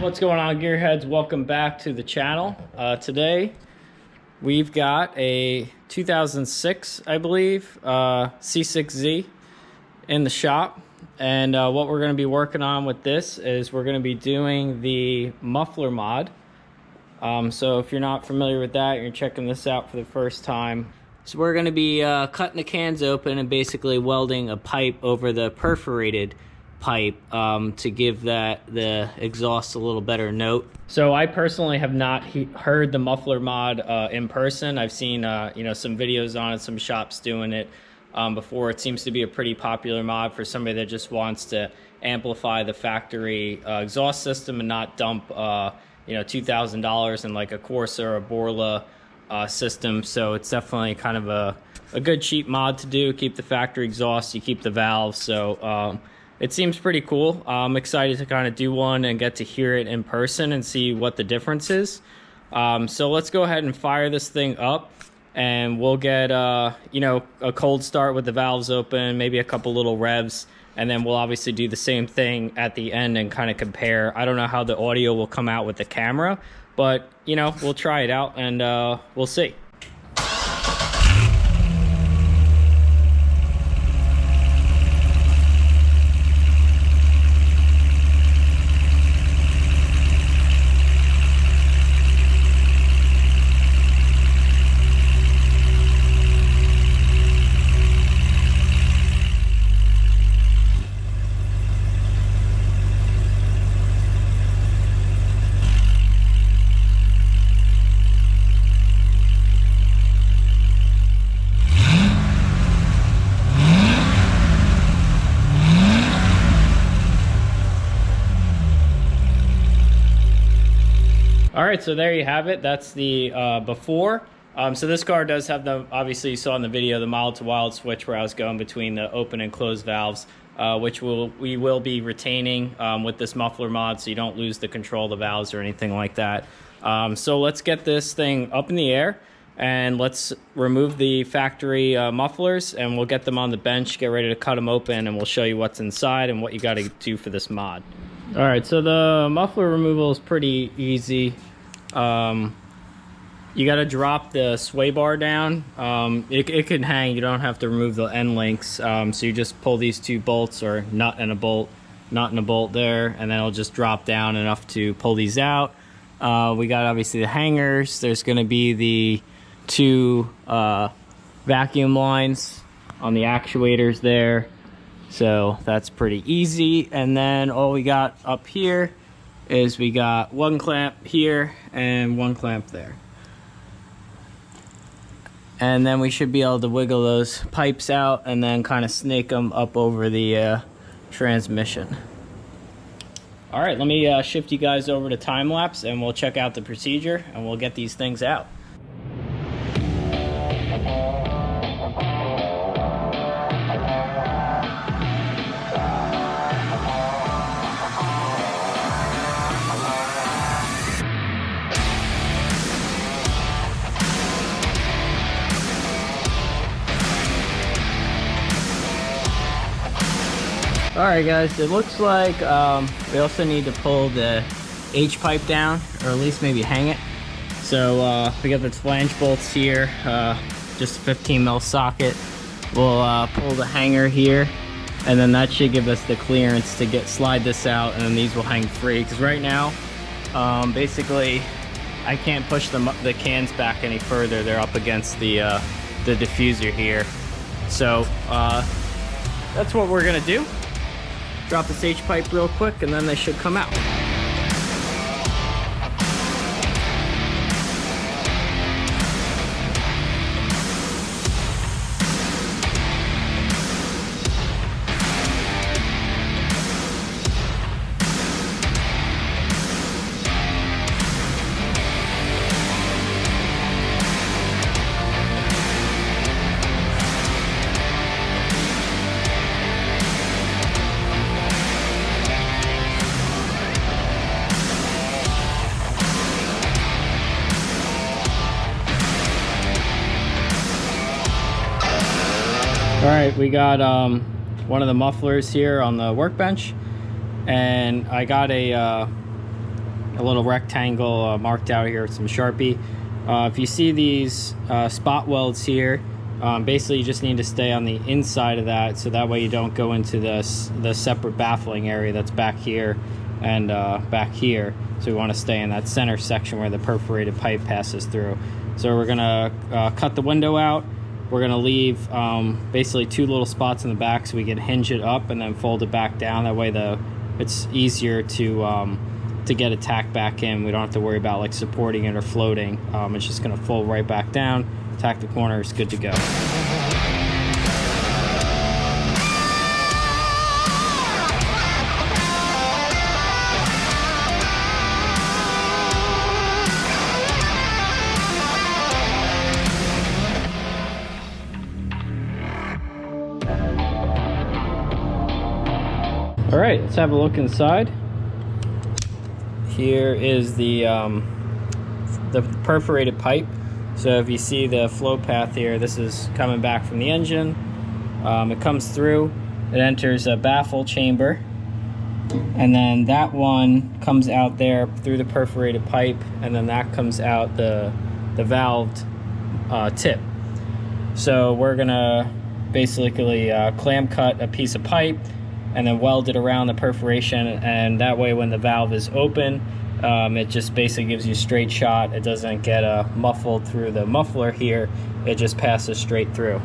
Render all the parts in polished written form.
What's going on, gearheads? Welcome back to the channel. Today we've got a 2006, I believe, C6Z in the shop, and what we're going to be working on with this is we're going to be doing the muffler mod. So if you're not familiar with that, you're checking this out for the first time. So we're going to be cutting the cans open and basically welding a pipe over the perforated pipe to give the exhaust a little better note. So I personally have not heard the muffler mod in person. I've seen some videos on it, some shops doing it before. It seems to be a pretty popular mod for somebody that just wants to amplify the factory exhaust system and not dump $2,000 in like a Corsa or a Borla system. So it's definitely kind of a good cheap mod to do. Keep the factory exhaust, you keep the valves. So it seems pretty cool. I'm excited to kind of do one and get to hear it in person and see what the difference is. So let's go ahead and fire this thing up, and we'll get a cold start with the valves open, maybe a couple little revs, and then we'll obviously do the same thing at the end and kind of compare. I don't know how the audio will come out with the camera, but we'll try it out and we'll see. All right, so there you have it. That's the before. So this car does have the, obviously you saw in the video, the mild to wild switch where I was going between the open and closed valves, which we will be retaining with this muffler mod, so you don't lose the control of the valves or anything like that. So let's get this thing up in the air and let's remove the factory mufflers, and we'll get them on the bench, get ready to cut them open, and we'll show you what's inside and what you got to do for this mod. All right, so the muffler removal is pretty easy. You got to drop the sway bar down. It can hang. You don't have to remove the end links. So you just pull these two bolts, or nut and a bolt there, and then it'll just drop down enough to pull these out. We got obviously the hangers. There's going to be the two vacuum lines on the actuators there. So that's pretty easy. And then all we got up here is we got one clamp here and one clamp there. And then we should be able to wiggle those pipes out and then kind of snake them up over the transmission. All right, let me shift you guys over to time lapse and we'll check out the procedure and we'll get these things out. Alright guys, it looks like we also need to pull the H pipe down, or at least maybe hang it. So we got the flange bolts here, just a 15 mil socket. We'll pull the hanger here, and then that should give us the clearance to slide this out, and then these will hang free. Because right now, basically, I can't push the cans back any further. They're up against the diffuser here. So that's what we're gonna do. Drop this H pipe real quick and then they should come out. All right, we got one of the mufflers here on the workbench, and I got a a little rectangle marked out here with some Sharpie. If you see these spot welds here, basically you just need to stay on the inside of that, so that way you don't go into the separate baffling area that's back here and back here. So we want to stay in that center section where the perforated pipe passes through. So we're gonna cut the window out. We're gonna leave basically 2 little spots in the back so we can hinge it up and then fold it back down. That way it's easier to get a tack back in. We don't have to worry about like supporting it or floating. It's just gonna fold right back down, tack the corners, good to go. All right, let's have a look inside. Here is the perforated pipe. So if you see the flow path here, this is coming back from the engine. It comes through, it enters a baffle chamber, and then that one comes out there through the perforated pipe, and then that comes out the valved tip. So we're gonna basically clamp cut a piece of pipe and then weld it around the perforation, and that way when the valve is open, it just basically gives you a straight shot. It doesn't get muffled through the muffler here, it just passes straight through.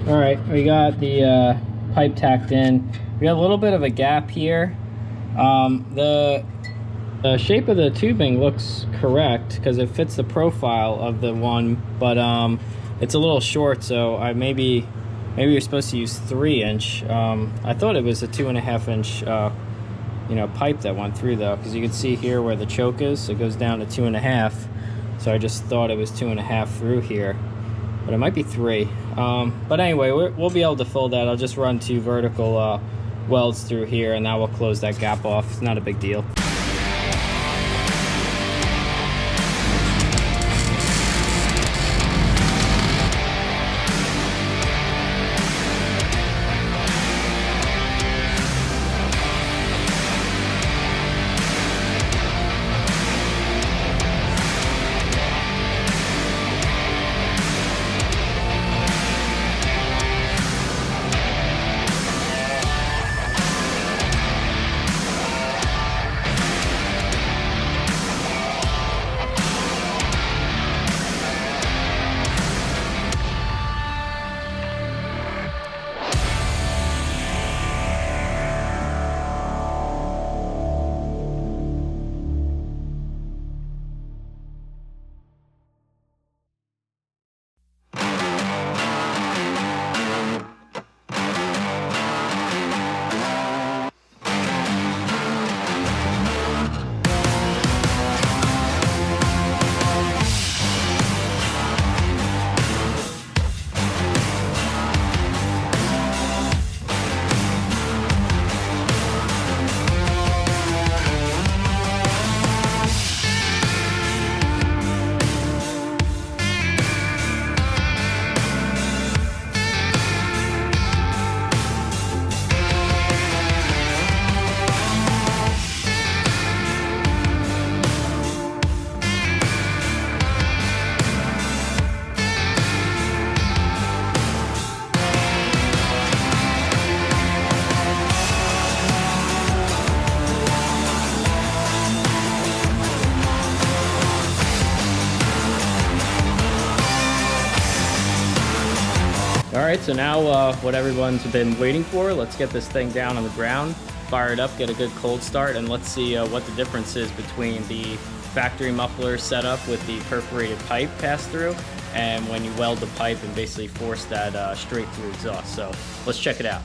All right, we got the pipe tacked in. We got a little bit of a gap here. The shape of the tubing looks correct because it fits the profile of the one, but it's a little short, so maybe you're supposed to use 3-inch. I thought it was a 2.5-inch pipe that went through though, because you can see here where the choke is, it goes down to 2.5. So I just thought it was 2.5 through here, but it might be 3. But anyway, we'll be able to fill that. I'll just run 2 vertical welds through here, and that will close that gap off. It's not a big deal. All right, so now what everyone's been waiting for, let's get this thing down on the ground, fire it up, get a good cold start, and let's see what the difference is between the factory muffler setup with the perforated pipe pass through and when you weld the pipe and basically force that straight through exhaust. So let's check it out.